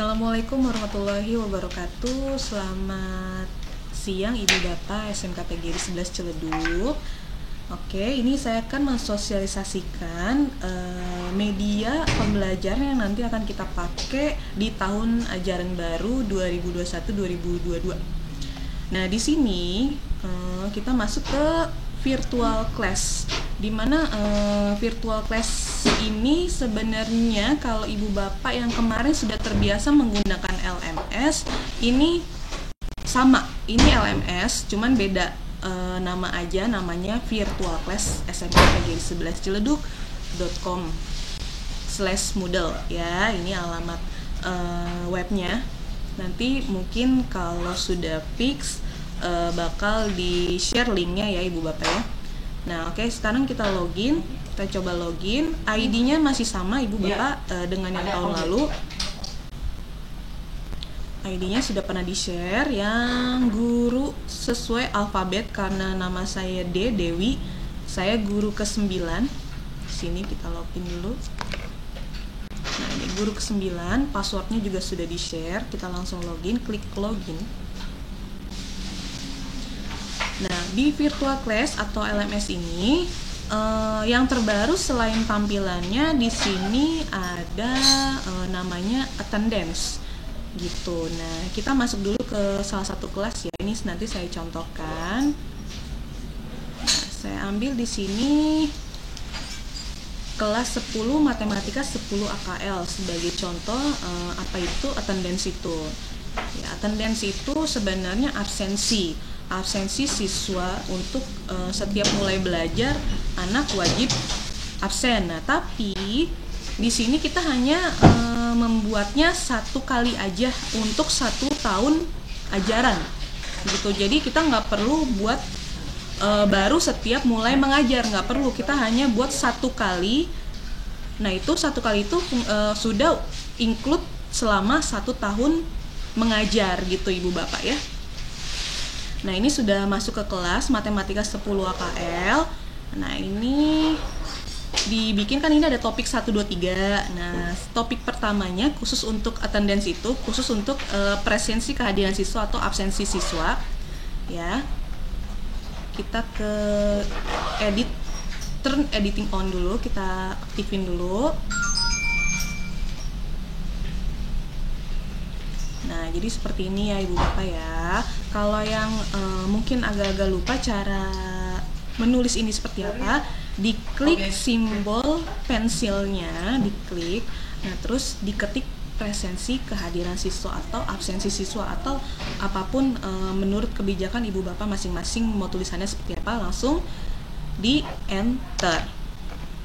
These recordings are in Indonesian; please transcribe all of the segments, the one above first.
Assalamualaikum warahmatullahi wabarakatuh. Selamat siang Ibu Bapak SMK PGRI 11 Ciledug. Oke, ini saya akan mensosialisasikan media pembelajaran yang nanti akan kita pakai di tahun ajaran baru 2021-2022. Nah, di sini kita masuk ke virtual class, dimana virtual class ini sebenarnya kalau ibu bapak yang kemarin sudah terbiasa menggunakan LMS, ini sama, ini LMS cuman beda nama aja, namanya virtual class smkpgri11ciledug.com/moodle ya, ini alamat webnya. Nanti mungkin kalau sudah fix bakal di share linknya ya ibu bapak ya. Nah oke, sekarang kita login, kita coba login. ID-nya masih sama ibu bapak dengan yang tahun lalu. ID-nya sudah pernah di share, yang guru sesuai alfabet karena nama saya Dewi, saya guru ke-9. Sini kita login dulu. Nah ini guru ke-9, passwordnya juga sudah di share, kita langsung login, klik login. Nah, di virtual class atau LMS ini yang terbaru selain tampilannya di sini ada namanya attendance gitu. Nah, kita masuk dulu ke salah satu kelas ya. Ini nanti saya contohkan. Nah, saya ambil di sini kelas 10 matematika 10 AKL sebagai contoh. Apa itu attendance itu? Ya, attendance itu sebenarnya absensi siswa untuk setiap mulai belajar anak wajib absen. Nah, tapi di sini kita hanya membuatnya satu kali aja untuk 1 tahun ajaran gitu. Jadi kita nggak perlu buat baru setiap mulai mengajar, nggak perlu, kita hanya buat 1 kali. Nah itu 1 kali itu sudah include selama 1 tahun mengajar gitu ibu bapak ya. Nah ini sudah masuk ke kelas matematika 10 AKL. Nah ini dibikin kan, ini ada topik 1, 2, 3. Nah topik pertamanya khusus untuk attendance itu, khusus untuk presensi kehadiran siswa atau absensi siswa ya. Kita ke edit, turn editing on dulu, kita aktifin dulu. Nah, jadi seperti ini ya ibu bapak ya. Kalau yang mungkin agak-agak lupa cara menulis ini seperti apa, diklik simbol pensilnya, diklik. Nah, terus diketik presensi kehadiran siswa atau absensi siswa atau apapun menurut kebijakan ibu bapak masing-masing mau tulisannya seperti apa, langsung di enter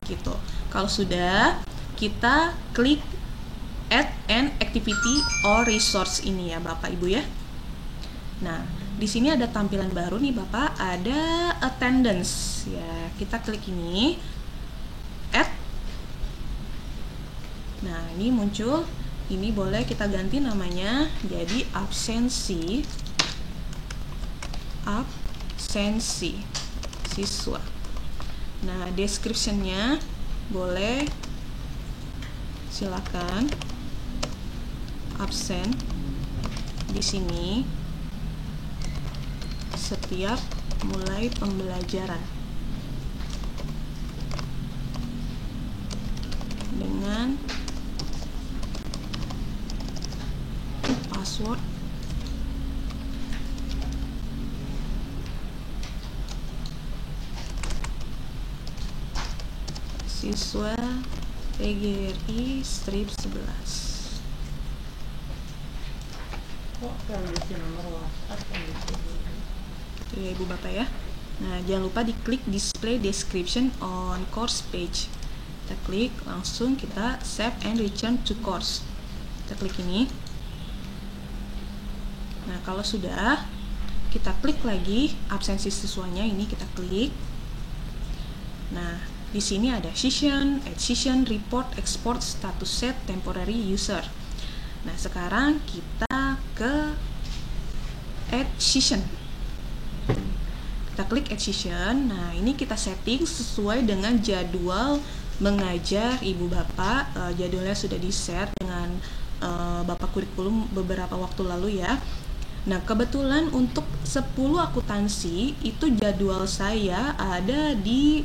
gitu. Kalau sudah, kita klik add an activity or resource ini ya Bapak Ibu ya. Nah, di sini ada tampilan baru nih Bapak, ada attendance ya. Kita klik ini, add. Nah, ini muncul. Ini boleh kita ganti namanya jadi absensi siswa. Nah, description-nya boleh silakan absen di sini setiap mulai pembelajaran dengan password siswa PGRI strip 11. Itu ya ibu bapak ya. Nah jangan lupa diklik display description on course page. Kita klik, langsung kita save and return to course. Kita klik ini. Nah kalau sudah, kita klik lagi absensi siswanya, ini kita klik. Nah di sini ada session, add session, report, export, status set, temporary user. Nah sekarang kita ke add session. Kita klik add session. Nah ini kita setting sesuai dengan jadwal mengajar ibu bapak. Jadwalnya sudah di share dengan bapak kurikulum beberapa waktu lalu ya. Nah, kebetulan untuk 10 akuntansi itu jadwal saya ada di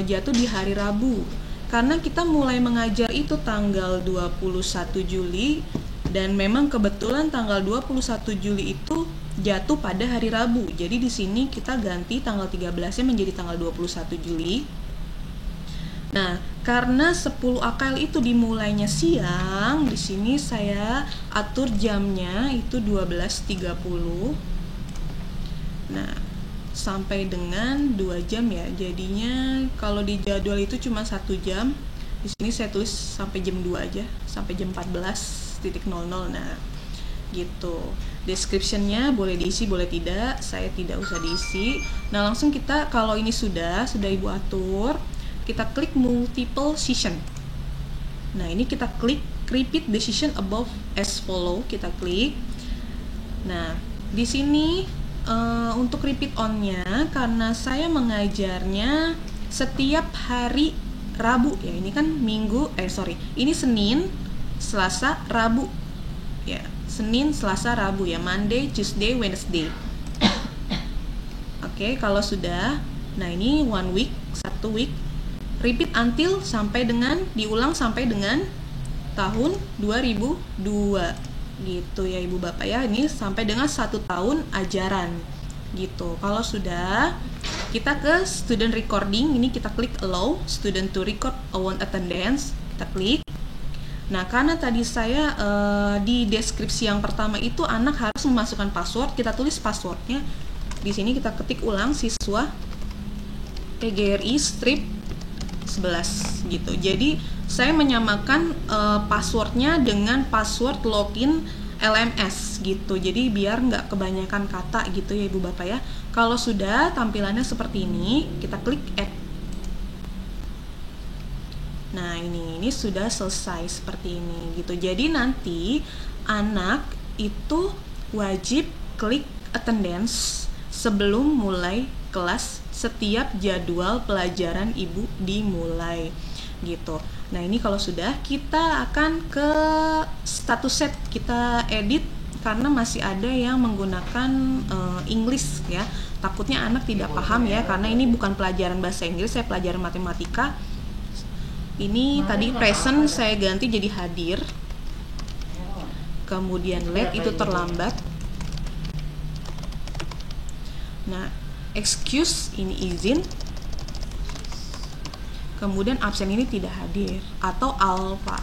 jatuh di hari Rabu. Karena kita mulai mengajar itu tanggal 21 Juli dan memang kebetulan tanggal 21 Juli itu jatuh pada hari Rabu. Jadi di sini kita ganti tanggal 13-nya menjadi tanggal 21 Juli. Nah, karena 10 AKL itu dimulainya siang, di sini saya atur jamnya itu 12.30. Nah, sampai dengan 2 jam ya. Jadinya kalau di jadwal itu cuma 1 jam. Di sini saya tulis sampai jam 2 aja, sampai jam 14.00. Nah, gitu. Description-nya boleh diisi, boleh tidak. Saya tidak usah diisi. Nah, langsung kita kalau ini sudah Ibu atur, kita klik multiple session. Nah, ini kita klik repeat decision above as follow, kita klik. Nah, di sini untuk repeat on-nya karena saya mengajarnya setiap hari Rabu ya. Ini kan ini Senin, Selasa, Rabu. Ya, Senin, Selasa, Rabu ya. Monday, Tuesday, Wednesday. Oke, kalau sudah, nah ini 1 week, 1 week. Repeat until diulang sampai dengan tahun 2002 gitu ya Ibu Bapak ya. Ini sampai dengan 1 tahun ajaran gitu. Kalau sudah, kita ke student recording. Ini kita klik allow student to record own attendance, kita klik. Nah, karena tadi saya di deskripsi yang pertama itu anak harus memasukkan password, kita tulis passwordnya. Di sini kita ketik ulang siswa PGRI strip 11 gitu. Jadi saya menyamakan passwordnya dengan password login LMS gitu. Jadi biar nggak kebanyakan kata gitu ya Ibu Bapak ya. Kalau sudah tampilannya seperti ini, kita klik add. Nah, ini sudah selesai seperti ini gitu. Jadi nanti anak itu wajib klik attendance sebelum mulai kelas setiap jadwal pelajaran Ibu dimulai gitu. Nah, ini kalau sudah, kita akan ke status set, kita edit karena masih ada yang menggunakan English ya. Takutnya anak tidak paham ya, karena ini bukan pelajaran bahasa Inggris, saya pelajaran matematika. Ini tadi present saya ganti jadi hadir. Kemudian late itu terlambat. Nah, excuse ini izin. Kemudian absen ini tidak hadir atau alpha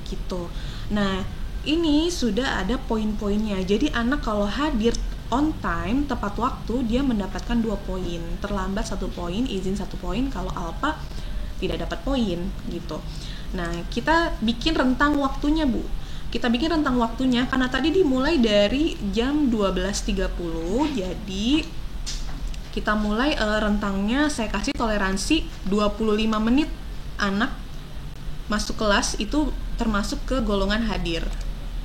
gitu. Nah, ini sudah ada poin-poinnya. Jadi anak kalau hadir on time tepat waktu dia mendapatkan 2 poin, terlambat 1 poin, izin 1 poin. Kalau alpha tidak dapat poin gitu. Nah, kita bikin rentang waktunya Bu. Kita bikin rentang waktunya karena tadi dimulai dari jam 12.30. Jadi kita mulai rentangnya saya kasih toleransi 25 menit anak masuk kelas itu termasuk ke golongan hadir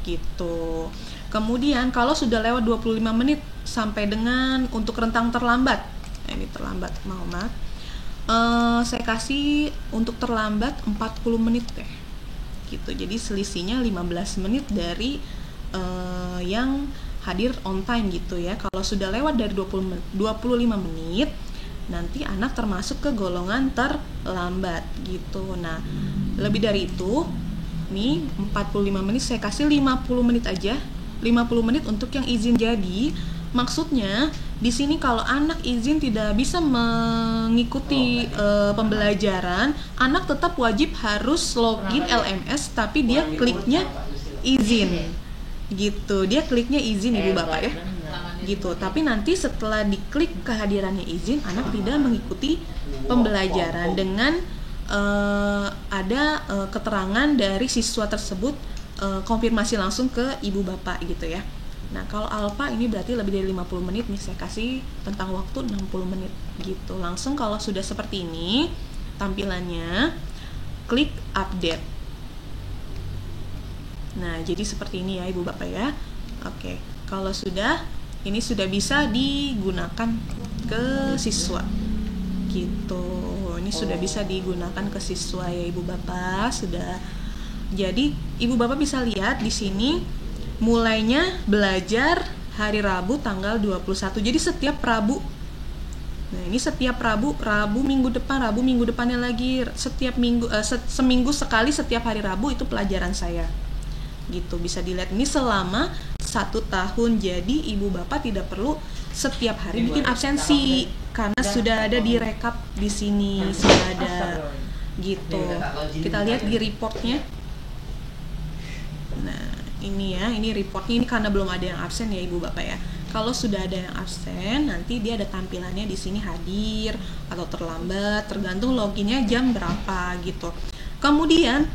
gitu. Kemudian kalau sudah lewat 25 menit sampai dengan untuk rentang terlambat. Nah, ini terlambat, maaf. Saya kasih untuk terlambat 40 menit deh. Gitu. Jadi selisihnya 15 menit dari yang hadir on time gitu ya. Kalau sudah lewat dari 25 menit, nanti anak termasuk ke golongan terlambat gitu. Nah, lebih dari itu, nih 45 menit saya kasih 50 menit aja. 50 menit untuk yang izin jadi. Maksudnya di sini kalau anak izin tidak bisa mengikuti pembelajaran, anak tetap wajib harus login LMS tapi dia kliknya izin. Gitu, dia kliknya izin Ibu Bapak ya gitu. Tapi nanti setelah diklik kehadirannya izin, anak tidak mengikuti pembelajaran dengan ada keterangan dari siswa tersebut, konfirmasi langsung ke Ibu Bapak gitu ya. Nah, kalau alpha ini berarti lebih dari 50 menit nih, saya kasih tentang waktu 60 menit gitu. Langsung kalau sudah seperti ini tampilannya, klik update. Nah, jadi seperti ini ya Ibu Bapak ya. Oke, kalau sudah, ini sudah bisa digunakan ke siswa gitu. Ini sudah bisa digunakan ke siswa ya Ibu Bapak. Sudah Jadi ibu bapak bisa lihat di sini mulainya belajar hari Rabu tanggal 21. Jadi setiap Rabu. Nah, ini setiap Rabu minggu depan, Rabu minggu depannya lagi, setiap minggu seminggu sekali setiap hari Rabu itu pelajaran saya. Gitu, bisa dilihat ini selama 1 tahun. Jadi ibu bapak tidak perlu setiap hari bikin absensi karena sudah ada di rekap di sini, sudah ada gitu. Kita lihat di reportnya. Nah, ini ya, ini reportnya, ini karena belum ada yang absen ya ibu bapak ya. Kalau sudah ada yang absen, nanti dia ada tampilannya di sini hadir atau terlambat, tergantung loginnya jam berapa gitu. Kemudian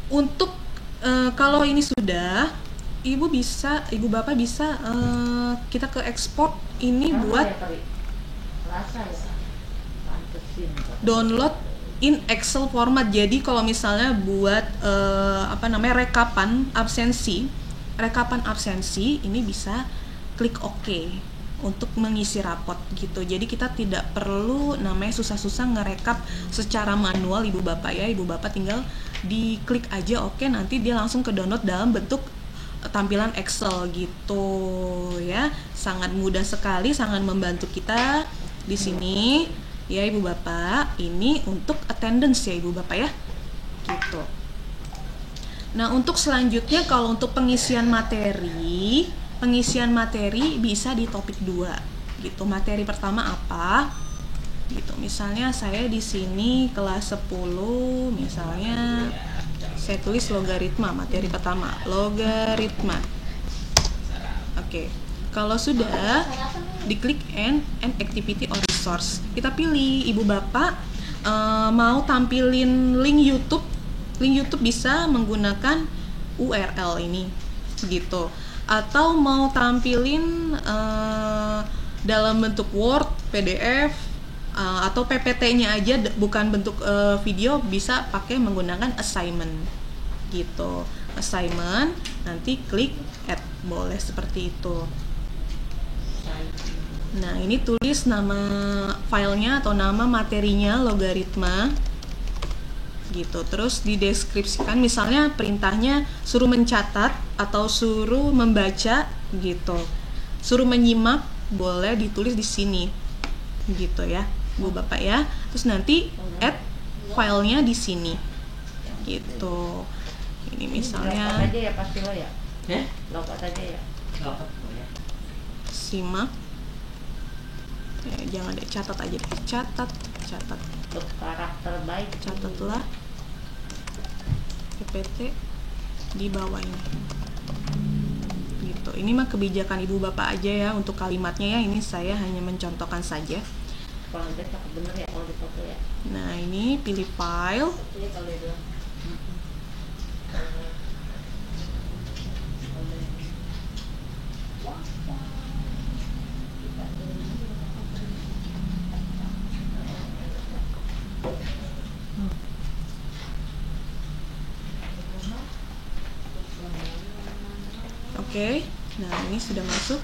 untuk kalau ini sudah, ibu bapak bisa kita ke ekspor ini buat download in Excel format. Jadi kalau misalnya buat rekapan absensi ini bisa klik OK untuk mengisi rapot gitu. Jadi kita tidak perlu namanya susah-susah ngerekap secara manual ibu bapak ya. Ibu bapak tinggal diklik aja OK, nanti dia langsung ke download dalam bentuk tampilan Excel gitu ya. Sangat mudah sekali, sangat membantu kita di sini ya ibu bapak. Ini untuk attendance ya ibu bapak ya gitu. Nah, untuk selanjutnya kalau untuk pengisian materi bisa di topik 2 gitu. Materi pertama apa? Gitu. Misalnya saya di sini kelas 10 misalnya saya tulis logaritma, materi pertama, logaritma. Oke. Kalau sudah diklik and activity or resource. Kita pilih ibu bapak mau tampilin link YouTube. Link YouTube bisa menggunakan URL ini gitu. Atau mau tampilin dalam bentuk Word, PDF atau PPT-nya aja bukan bentuk video, bisa pakai menggunakan assignment gitu. Assignment, nanti klik add, boleh seperti itu. Nah, ini tulis nama filenya atau nama materinya logaritma gitu. Terus dideskripsikan, misalnya perintahnya suruh mencatat atau suruh membaca gitu. Suruh menyimak boleh ditulis di sini gitu ya bu bapak ya. Terus nanti add filenya di sini gitu. Ini misalnya aja ya pasti lo ya. Logat aja ya. Simak ya, jangan deh, catat aja deh, catat Untuk karakter baik catatlah PPT di bawah ini gitu. Ini mah kebijakan ibu bapak aja ya untuk kalimatnya ya, ini saya hanya mencontohkan saja. Kalau udah cakep bener ya kalau dipoto ya. Nah, ini pilih file. Ini kalau dia bilang Oke, nah ini sudah masuk.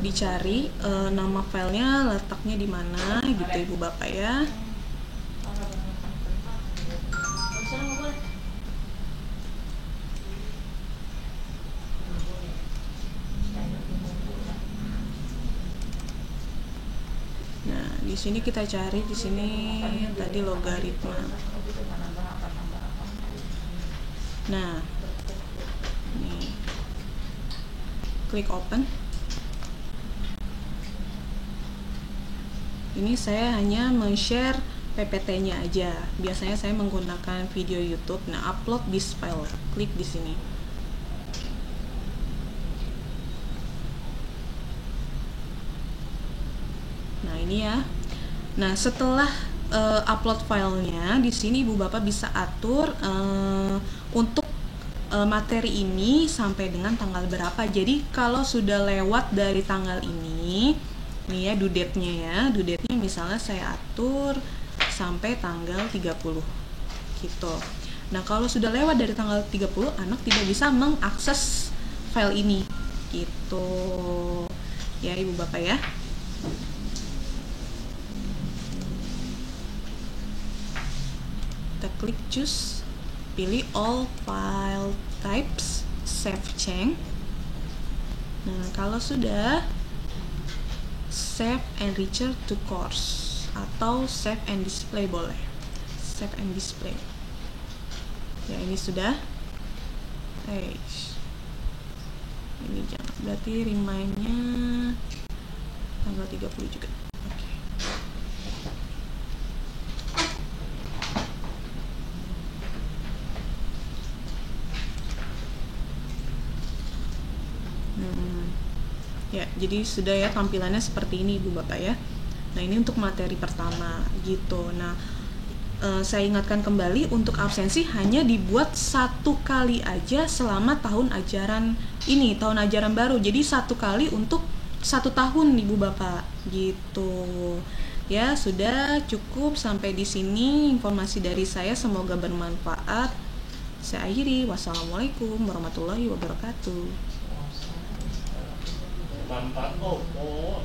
Dicari nama filenya letaknya di mana gitu ibu bapak ya. Nah, di sini kita cari, di sini tadi logaritma. Nah, nih, klik open. Ini saya hanya men-share PPT-nya aja. Biasanya saya menggunakan video YouTube. Nah, upload this file. Klik di sini. Nah, ini ya. Nah, setelah upload filenya, di sini ibu bapak bisa atur untuk materi ini sampai dengan tanggal berapa. Jadi kalau sudah lewat dari tanggal ini, nih ya due date-nya ya, due date-nya misalnya saya atur sampai tanggal 30 gitu. Nah, kalau sudah lewat dari tanggal 30, anak tidak bisa mengakses file ini gitu ya ibu bapak ya. Kita klik choose, pilih all file types, save change. Nah, kalau sudah, save and return to course atau save and display boleh. Save and display. Ya, ini sudah. Ini jangan, berarti remind-nya tanggal 30 juga. Oke. Ya, jadi sudah ya tampilannya seperti ini Ibu Bapak ya. Nah, ini untuk materi pertama gitu. Nah, saya ingatkan kembali untuk absensi hanya dibuat 1 kali aja selama tahun ajaran ini, tahun ajaran baru. Jadi 1 kali untuk 1 tahun Ibu Bapak gitu. Ya, sudah cukup sampai di sini informasi dari saya, semoga bermanfaat. Saya akhiri. Wassalamualaikum warahmatullahi wabarakatuh. Manfaat. Oh.